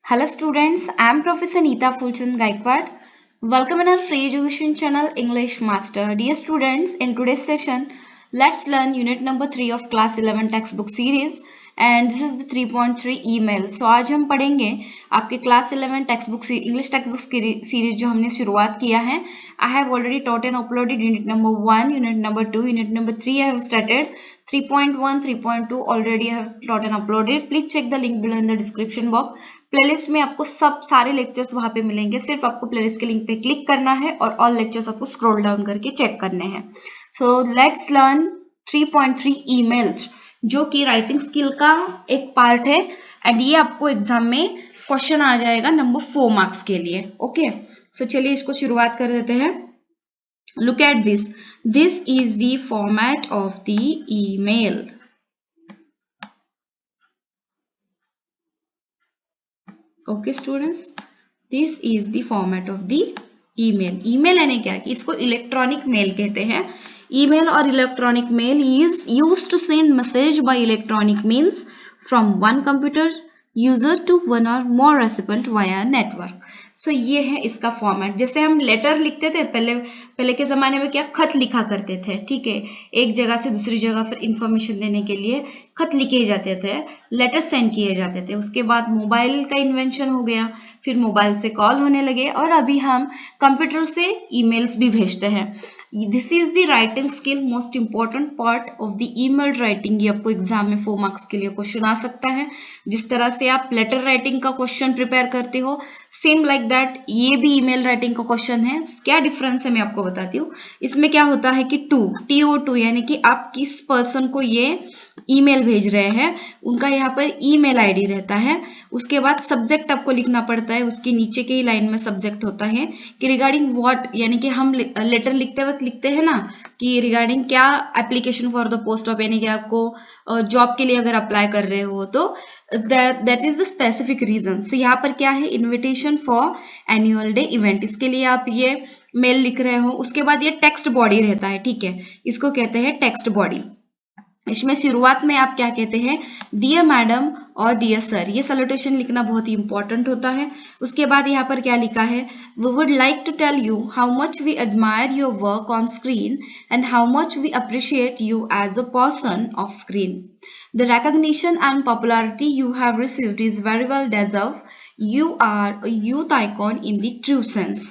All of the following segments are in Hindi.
Hello students, I am Professor Neeta Fulchand Gaikwad. Welcome in our free education channel English Master. Dear students, in today's session, let's learn unit number 3 of class 11 textbook series and this is the 3.3 email. So आज हम पढ़ेंगे आपके class 11 textbook English textbook series जो हमने शुरुआत किया है. I have already taught and uploaded unit number 1, unit number 2, unit number 3 I have started. 3.1, 3.2 already I have taught and uploaded. Please check the link below in the description box. Playlist में आपको सब सारे लेक्चर्स वहां पे मिलेंगे. सिर्फ आपको प्लेलिस्ट के लिंक पे क्लिक करना है और ऑल लेक्चर्स आपको स्क्रॉल डाउन करके चेक करने हैं. सो लेट्स लर्न 3.3 ईमेल्स जो कि राइटिंग स्किल का एक पार्ट है एंड ये आपको एग्जाम में क्वेश्चन आ जाएगा नंबर 4 मार्क्स के लिए. ओके सो चलिए इसको शुरुआत कर देते हैं. Look at this is the format of the email. Okay students, this is the format of the email. Email यानी क्या कि इसको इलेक्ट्रॉनिक मेल कहते हैं. ईमेल और electronic mail is used to send message by electronic means from one computer user to one or more recipient via network. So ये है इसका फॉर्मेट. जैसे हम लेटर लिखते थे पहले के जमाने में क्या खत लिखा करते थे. ठीक है, एक जगह से दूसरी जगह फिर इंफॉर्मेशन देने के लिए खत लिखे जाते थे, लेटर सेंड किए जाते थे. उसके बाद मोबाइल का इन्वेंशन हो गया, फिर मोबाइल से कॉल होने लगे और अभी हम कंप्यूटर से ईमेल्स भी भेजते हैं. This is the writing skill most important part of the email writing. ये आपको एग्जाम में 4 मार्क्स के लिए क्वेश्चन आ सकता है. जिस तरह से आप लेटर राइटिंग का क्वेश्चन प्रिपेयर करते हो सेम लाइक दैट ये भी ईमेल राइटिंग का क्वेश्चन है. क्या डिफरेंस है मैं आपको बताती हूँ. इसमें क्या होता है कि TO2 यानी कि आप किस पर्सन को ये ईमेल भेज रहे हैं उनका यहाँ पर ईमेल आईडी रहता है. उसके बाद सब्जेक्ट आपको लिखना पड़ता है. उसके नीचे के ही लाइन में सब्जेक्ट होता है कि रिगार्डिंग व्हाट, यानी कि हम लेटर लिखते वक्त लिखते हैं ना कि रिगार्डिंग क्या application for the post of, यानी कि आपको जॉब के लिए अगर अप्लाई कर रहे हो तो that is the specific reason. So यहाँ पर क्या है, invitation for annual day event, इसके लिए आप ये मेल लिख रहे हो. उसके बाद ये टेक्स्ट बॉडी रहता है. ठीक है, इसको कहते हैं टेक्स्ट बॉडी. इसमें शुरुआत में आप क्या कहते हैं, डियर मैडम और डियर सर, ये सैल्यूटेशन लिखना बहुत ही इंपॉर्टेंट होता है. उसके बाद यहाँ पर क्या लिखा है, we would like to tell you how much we admire your work on screen and how much we appreciate you as a person off screen. The recognition and popularity you have received is very well deserved. You are a youth icon in the true sense.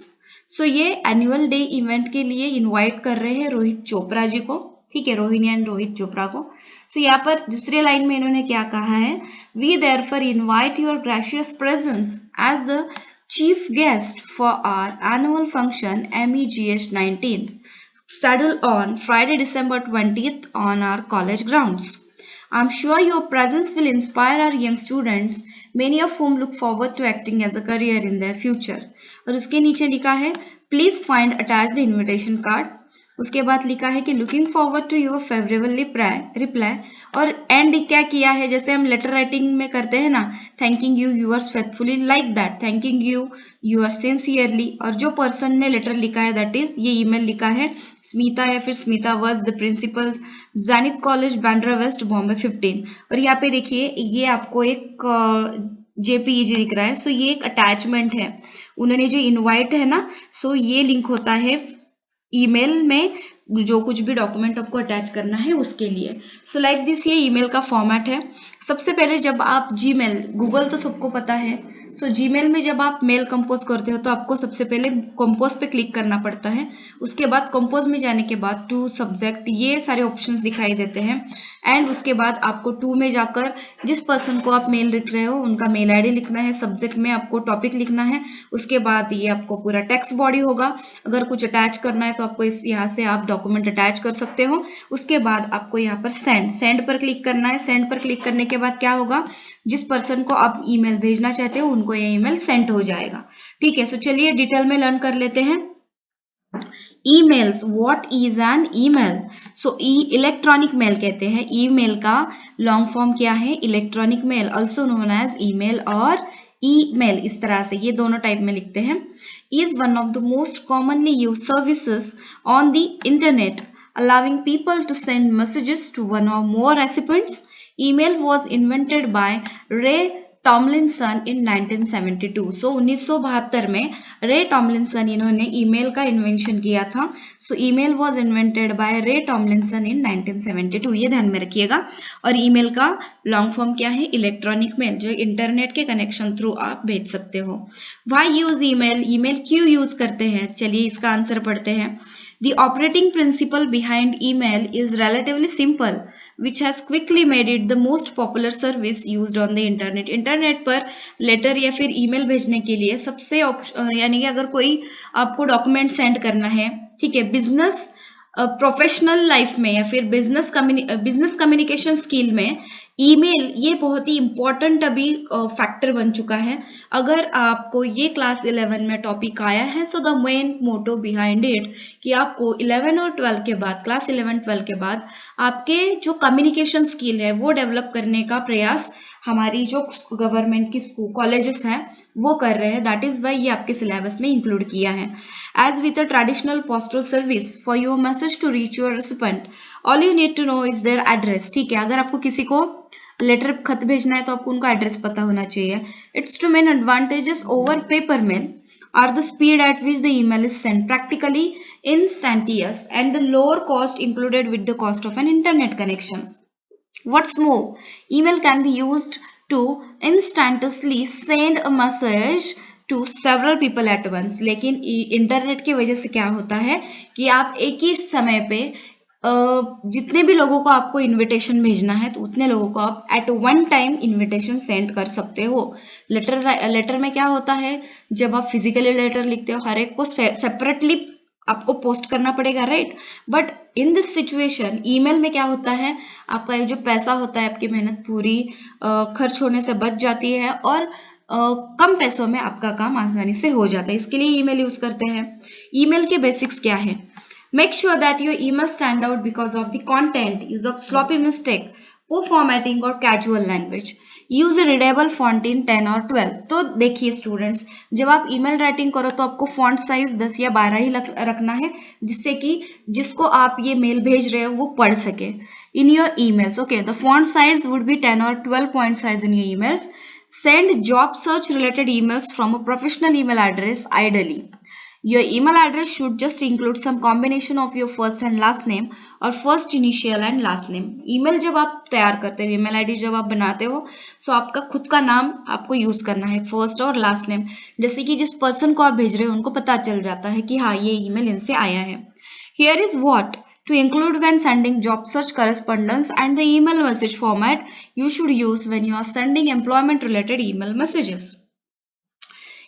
So ये एनुअल डे इवेंट के लिए इनवाइट कर रहे हैं रोहित चोपड़ा जी को. ठीक है, रोहिणी एंड रोहित चोपड़ा को. सो यहाँ पर दूसरे लाइन में इन्होंने क्या कहा है, we therefore invite your gracious presence as the chief guest for our annual function MEGH 19th scheduled on Friday December 20th on our college grounds. I'm sure your presence will inspire our young students, many of whom look forward to acting as a career in their future. और उसके नीचे लिखा है please find attach the invitation card. उसके बाद लिखा है कि looking forward to your favourable reply. और एंड क्या किया है, जैसे हम लेटर राइटिंग में करते हैं ना, thanking you yours faithfully, like that thanking you yours sincerely. और जो पर्सन ने लेटर लिखा है दैट इज ये ईमेल लिखा है स्मिता या फिर Smita was the principal Zenith college Bandra west Bombay 15. और यहाँ पे देखिए ये आपको एक JPEG दिख रहा है. सो ये एक अटैचमेंट है. उन्होंने जो इनवाइट है ना, सो ये लिंक होता है ईमेल में जो कुछ भी डॉक्यूमेंट आपको अटैच करना है उसके लिए. सो लाइक दिस ये ईमेल का फॉर्मेट है. सबसे पहले जब आप जीमेल, गूगल तो सबको पता है. सो जीमेल में जब आप मेल कंपोज करते हो तो आपको सबसे पहले कंपोज पे क्लिक करना पड़ता है. उसके बाद कंपोज में जाने के बाद टू सब्जेक्ट ये सारे ऑप्शंस दिखाई देते हैं. एंड उसके बाद आपको टू में जाकर जिस पर्सन को आप मेल लिख रहे हो उनका मेल आईडी लिखना है. सब्जेक्ट में आपको टॉपिक लिखना है. उसके बाद ये आपको पूरा टेक्स्ट बॉडी होगा. अगर कुछ अटैच करना है तो आपको इस यहाँ से आप डॉक्यूमेंट अटैच कर सकते हो. उसके बाद आपको यहाँ पर सेंड पर क्लिक करना है. सेंड पर क्लिक करने के बाद क्या होगा, जिस पर्सन को आप ईमेल भेजना चाहते हो उनको ये ईमेल सेंड हो जाएगा. ठीक है, सो चलिए डिटेल में लर्न कर लेते हैं. Emails, what is an email. So electronic mail कहते हैं. ईमेल का लॉन्ग फॉर्म क्या है, electronic mail, also known as email और ईमेल. इस तरह से ये दोनों टाइप में लिखते हैं. Is one of the most commonly use services on the internet allowing people to send messages to one or more recipients. Email was invented by Ray Tomlinson in 1972। So 1972 में रे टॉमलिंसन इन्होंने ईमेल का इन्वेंशन किया था। सो ईमेल वाज इन्वेंटेड बाय रे टॉमलिंसन इन 1972, ये ध्यान में रखिएगा। और ईमेल का लॉन्ग फॉर्म क्या है? इलेक्ट्रॉनिक मेल, जो इंटरनेट के कनेक्शन थ्रू आप भेज सकते हो। Why use email? ईमेल क्यों यूज करते हैं? चलिए इसका आंसर पढ़ते हैं। The operating principle behind email is relatively simple, which has quickly made it the most popular service used on the internet. Internet पर लेटर या फिर ईमेल भेजने के लिए सबसे यानी कि अगर कोई आपको डॉक्यूमेंट सेंड करना है, ठीक है, बिजनेस प्रोफेशनल लाइफ में या फिर बिजनेस कम्युनिकेशन स्किल में ईमेल ये बहुत ही इंपॉर्टेंट अभी फैक्टर बन चुका है। अगर आपको ये क्लास 11 में टॉपिक आया है, so the main motto behind it कि आपको 11 और 12 के बाद, क्लास 11-12 के बाद आपके जो कम्युनिकेशन स्किल है वो डेवलप करने का प्रयास हमारी जो गवर्नमेंट की स्कूल कॉलेजेस हैं वो कर रहे हैं। दैट इज वाई ये आपके सिलेबस में इंक्लूड किया है। As with a traditional postal service, for your message to reach your recipient, all you need to know is their address. ठीक है, अगर आपको किसी को लेटर खत भेजना है तो आपको उनका एड्रेस पता होना चाहिए। Its two main advantages over paper mail are the speed at which the email is sent, practically instantaneous, and the lower cost included with the cost of an internet connection. What's more, email can be used to instantaneously send a message to several people at once. लेकिन इंटरनेट की वजह से क्या होता है कि आप एक ही समय पे जितने भी लोगों को आपको इनविटेशन भेजना है तो उतने लोगों को आप at one time invitation send कर सकते हो। लेटर में क्या होता है, जब आप फिजिकली लेटर लिखते हो हर एक को सेपरेटली आपको पोस्ट करना पड़ेगा, right. But in this situation email में क्या होता है, आपका ये जो पैसा होता है, आपकी मेहनत पूरी खर्च होने से बच जाती है और कम पैसों में आपका काम आसानी से हो जाता है। इसके लिए ईमेल यूज करते हैं। ईमेल के बेसिक्स क्या है? Make sure that your email stand out because of the content, use of sloppy mistake, poor formatting or casual language. Use a readable font in 10 or 12. तो देखिए स्टूडेंट्स, जब आप ईमेल राइटिंग करो तो आपको फॉन्ट साइज 10 या 12 ही रखना है, जिससे कि जिसको आप ये मेल भेज रहे हो वो पढ़ सके। In your emails, okay, the font size would be 10 or 12 point size in your emails. Send job search related emails from a professional email address ideally. Your email address should just include some combination of your first and last name और first initial and last name. Email जब आप तैयार करते हो, ईमेल आईडी जब आप बनाते हो, सो आपका खुद का नाम आपको यूज करना है, फर्स्ट और लास्ट नेम, जैसे कि जिस पर्सन को आप भेज रहे हो उनको पता चल जाता है कि हाँ ये ईमेल इनसे आया है। Here is what to include when sending job search correspondence and the email message format you should use when you are sending employment related email messages.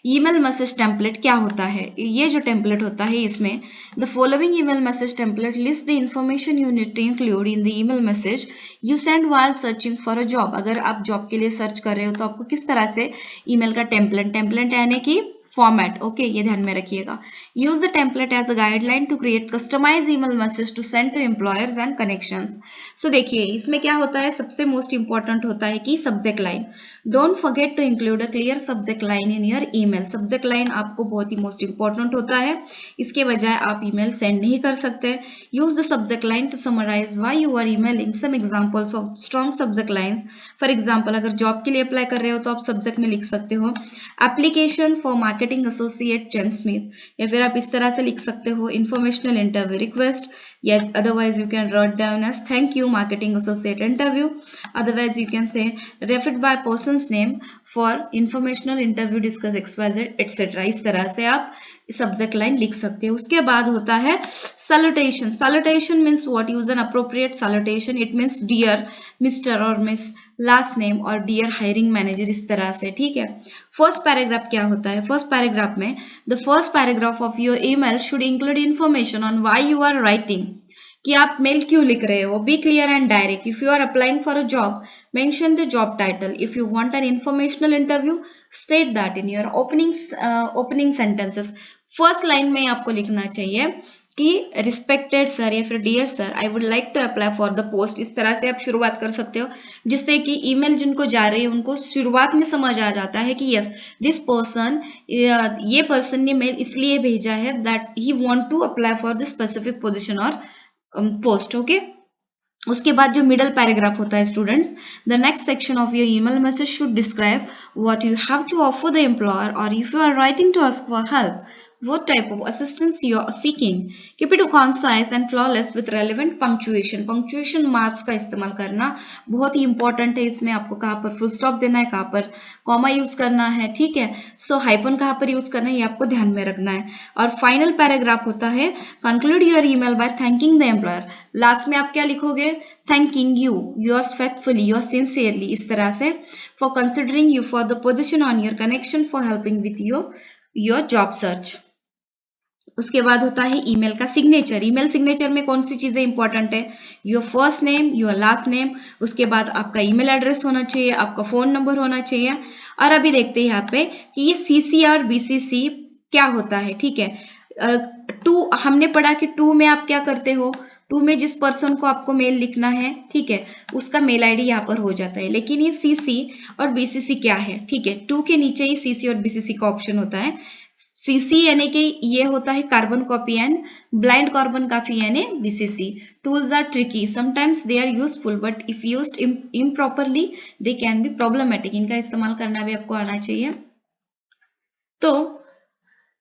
Email message template क्या होता है? ये जो टेम्पलेट होता है इसमें the following email message template list the information you need to include in the email message you send while searching for a job. अगर आप जॉब के लिए सर्च कर रहे हो तो आपको किस तरह से ईमेल का टेम्पलेट यानी कि फॉर्मेट, ओके, ये ध्यान में रखिएगा। Use the template as a guideline to create customise email message to send to employers and connections. So देखिए इसमें क्या होता है, सबसे मोस्ट इंपॉर्टेंट होता है कि subject line. Don't forget to include a clear subject line in your email. Subject line आपको बहुत ही मोस्ट इंपॉर्टेंट होता है, इसके बजाय आप ईमेल सेंड नहीं कर सकते। Use the subject line to summarise why you are emailing. Some examples of strong subject lines, for example अगर जॉब के लिए अप्लाई कर रहे हो तो आप सब्जेक्ट में लिख सकते हो application for marketing associate chain Smith, या फिर आप इस तरह से लिख सकते हो इन्फॉर्मेशनल इंटरव्यू रिक्वेस्ट, या otherwise you can write down as thank you marketing associate interview. Otherwise you can say referred by person's name for informational interview discuss xyz etc. इस तरह से आप सब्जेक्ट लाइन लिख सकते हो। उसके बाद होता है salutation. Salutation means what? Use an appropriate salutation. It means dear Mr. और Miss, लास्ट नेम और डियर हायरिंग मैनेजर, इस तरह से, ठीक है। फर्स्ट पैराग्राफ क्या होता है? फर्स्ट पैराग्राफ में the first paragraph of your email should include information on why you are writing, कि आप मेल क्यों लिख रहे हो। Be clear and direct. If you are applying for a job, mention the job title. If you want an informational interview, state that in your opening sentences. First line में आपको लिखना चाहिए कि रिस्पेक्टेड सर या फिर dear sir, I would like to apply for the post. इस तरह से आप शुरुआत कर सकते हो, जिससे कि ईमेल जिनको जा रही है उनको शुरुआत में समझ आ जाता है कि यस दिस पर्सन, ये पर्सन ने मेल इसलिए भेजा है that he want to apply for the specific position और पोस्ट, ओके। उसके बाद जो मिडल पैराग्राफ होता है students, the next section of your email message should describe what you have to offer the employer और if you are writing to ask for help what type of assistance you are seeking. Keep it concise and flawless with relevant punctuation. Punctuation marks का इस्तेमाल करना बहुत ही इंपॉर्टेंट है. इसमें आपको कहाँ पर फुल स्टॉप देना है, कहाँ पर कॉमा यूज करना है, ठीक है. सो हाइपन कहाँ पर यूज करना है ये आपको ध्यान में रखना है. और फाइनल पैराग्राफ होता है conclude your email by thanking the employer. Last में आप क्या लिखोगे, thanking you, yours faithfully, yours sincerely, इस तरह से, for considering you for the position on your connection, for helping with your job search. उसके बाद होता है ईमेल का सिग्नेचर. ईमेल सिग्नेचर में कौन सी चीजें इंपॉर्टेंट है, your first name, your last name, उसके बाद आपका ईमेल एड्रेस होना चाहिए, आपका फोन नंबर होना चाहिए. और अभी देखते हैं यहाँ पे कि ये सीसी और बीसीसी क्या होता है, ठीक है. टू हमने पढ़ा कि टू में आप क्या करते हो, टू में जिस पर्सन को आपको मेल लिखना है, ठीक है, उसका मेल आईडी यहाँ पर हो जाता है. लेकिन ये सीसी और बीसीसी क्या है, ठीक है, टू के नीचे ही सीसी और बीसीसी का ऑप्शन होता है. सीसी यानी कि ये होता है carbon copy and blind carbon copy यानी BCC. Tools are tricky, sometimes they are useful but if used improperly they can be problematic. इनका इस्तेमाल करना भी आपको आना चाहिए. तो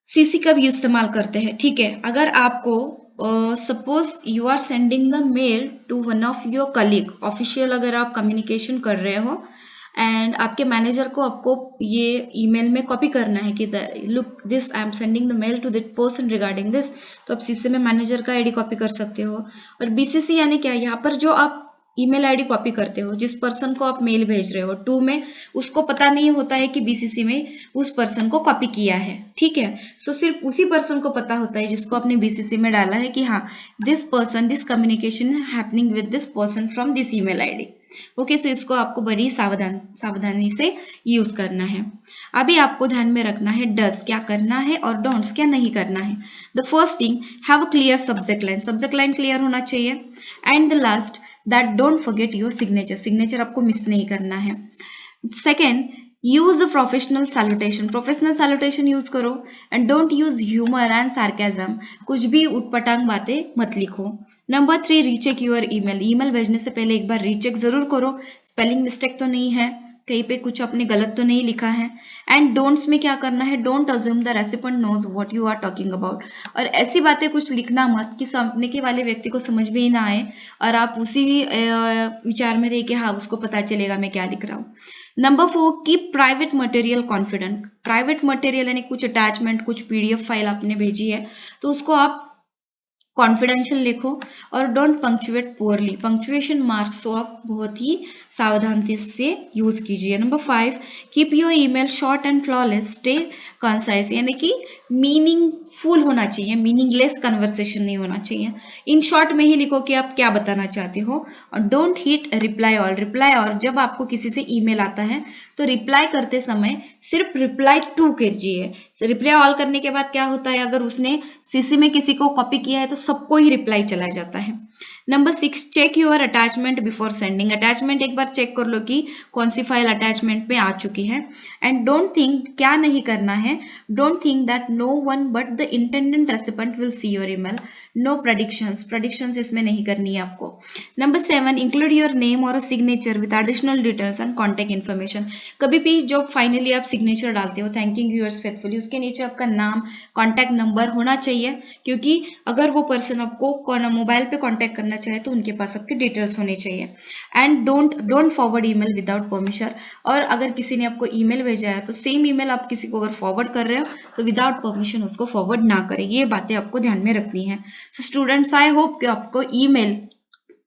सीसी का भी इस्तेमाल करते हैं, ठीक है. अगर आपको suppose you are sending the mail to one of your colleague, official अगर आप कम्युनिकेशन कर रहे हो एंड आपके मैनेजर को आपको ये ईमेल में कॉपी करना है कि look this I am sending the mail to that person regarding this, तो आप सीसी में मैनेजर का आईडी कॉपी कर सकते हो. और बीसीसी यानी क्या, यहाँ पर जो आप ईमेल आईडी कॉपी करते हो, जिस पर्सन को आप मेल भेज रहे हो, टू में उसको पता नहीं होता है कि बीसीसी में उस पर्सन को कॉपी किया है, ठीक है. सो सिर्फ उसी पर्सन को पता होता है जिसको आपने बीसीसी में डाला है कि हाँ this person, this communication happening with this person from this email ID. Okay, so इसको आपको बड़ी सावधानी से यूज करना है. अभी आपको ध्यान में रखना है डज क्या करना है और डोंट्स क्या नहीं करना है. The first thing, have a clear subject line, subject line clear होना चाहिए. And the last, that don't forget your signature, signature आपको मिस नहीं करना है. Second, use a professional salutation, professional salutation use करो. And don't use humour and sarcasm, कुछ भी उटपटांग बातें मत लिखो. Number 3, recheck your email, email भेजने से पहले एक बार रीचेक जरूर करो, स्पेलिंग मिस्टेक तो नहीं है, कहीं पे कुछ आपने गलत तो नहीं लिखा है. एंड डोंट्स में क्या करना है, don't assume the recipient knows what you are talking about, और ऐसी बातें कुछ लिखना मत कि सामने के वाले व्यक्ति को समझ में ही ना आए और आप उसी विचार में रहे कि हाँ उसको पता चलेगा मैं क्या लिख रहा हूँ. Number 4, keep private material confident. Private material यानी कुछ अटैचमेंट, कुछ पीडीएफ फाइल आपने भेजी है तो उसको आप कॉन्फिडेंशियल लिखो. और don't punctuate poorly, punctuation marks को आप बहुत ही सावधानी से यूज कीजिए. Number 5, keep your email short and flawless, stay concise, यानी कि मीनिंगफुल होना चाहिए, मीनिंगलेस कन्वर्सेशन नहीं होना चाहिए. इन शॉर्ट में ही लिखो कि आप क्या बताना चाहते हो. और don't hit reply all, reply और जब आपको किसी से ईमेल आता है तो रिप्लाई करते समय सिर्फ रिप्लाई टू कीजिए. रिप्लाई ऑल करने के बाद क्या होता है, अगर उसने सीसी में किसी को कॉपी किया है तो सबको ही रिप्लाई चला जाता है. Number 6, check your attachment before sending, attachment एक बार चेक कर लो कि कौन सी फाइल अटैचमेंट में आ चुकी है. एंड डोंट थिंक, क्या नहीं करना है, don't think that no one but the intended recipient will see your email. No predictions, predictions इसमें नहीं करनी है आपको. नंबर 7, इंक्लूड योर नेम और signature with additional details and contact information. कभी भी जब फाइनली आप सिग्नेचर डालते हो थैंकिंग यूअर्स फेथफुली, उसके नीचे आपका नाम, कॉन्टैक्ट नंबर होना चाहिए, क्योंकि अगर वो पर्सन आपको मोबाइल पे कॉन्टैक्ट करना चाहे तो उनके पास आपके डिटेल्स होने चाहिए. And don't forward email without permission, और अगर किसी ने आपको ईमेल भेजा है तो सेम ईमेल आप किसी को अगर फॉरवर्ड कर रहे हो तो विदाउट परमिशन उसको फॉरवर्ड ना करें. ये बातें आपको ध्यान में रखनी है. सो स्टूडेंट्स, आई होप कि आपको email,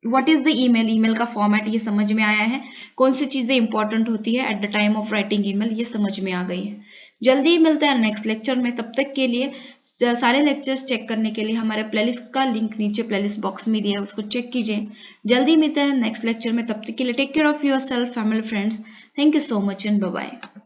what is the email, email का फॉर्मेट ये समझ में आया है, कौन सी चीजें इंपॉर्टेंट होती है at the time of writing email ये समझ में आ गई है. जल्दी ही मिलते हैं नेक्स्ट लेक्चर में. तब तक के लिए सारे लेक्चर्स चेक करने के लिए हमारे प्लेलिस्ट का लिंक नीचे प्लेलिस्ट बॉक्स में दिया है, उसको चेक कीजिए. जल्दी मिलते हैं नेक्स्ट लेक्चर में. तब तक के लिए take care of yourself, family, friends. Thank you so much and bye bye.